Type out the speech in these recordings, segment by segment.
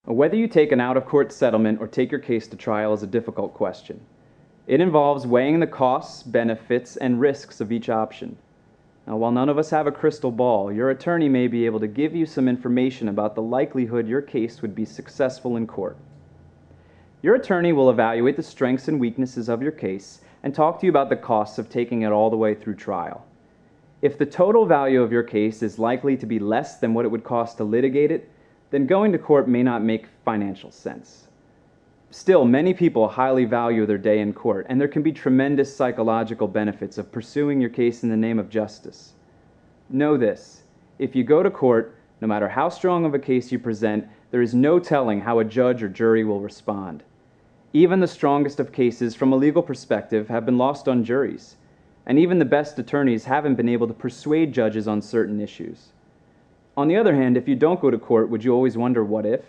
Whether you take an out-of-court settlement or take your case to trial is a difficult question. It involves weighing the costs, benefits, and risks of each option. Now, while none of us have a crystal ball, your attorney may be able to give you some information about the likelihood your case would be successful in court. Your attorney will evaluate the strengths and weaknesses of your case and talk to you about the costs of taking it all the way through trial. If the total value of your case is likely to be less than what it would cost to litigate it, then going to court may not make financial sense. Still, many people highly value their day in court, and there can be tremendous psychological benefits of pursuing your case in the name of justice. Know this: if you go to court, no matter how strong of a case you present, there is no telling how a judge or jury will respond. Even the strongest of cases from a legal perspective have been lost on juries, and even the best attorneys haven't been able to persuade judges on certain issues. On the other hand, if you don't go to court, would you always wonder what if?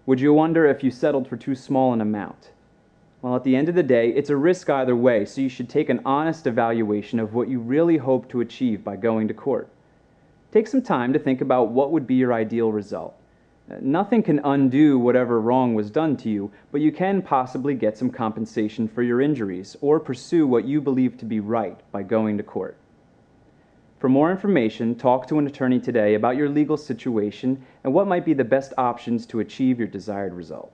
Would you wonder if you settled for too small an amount? Well, at the end of the day, it's a risk either way, so you should take an honest evaluation of what you really hope to achieve by going to court. Take some time to think about what would be your ideal result. Nothing can undo whatever wrong was done to you, but you can possibly get some compensation for your injuries or pursue what you believe to be right by going to court. For more information, talk to an attorney today about your legal situation and what might be the best options to achieve your desired result.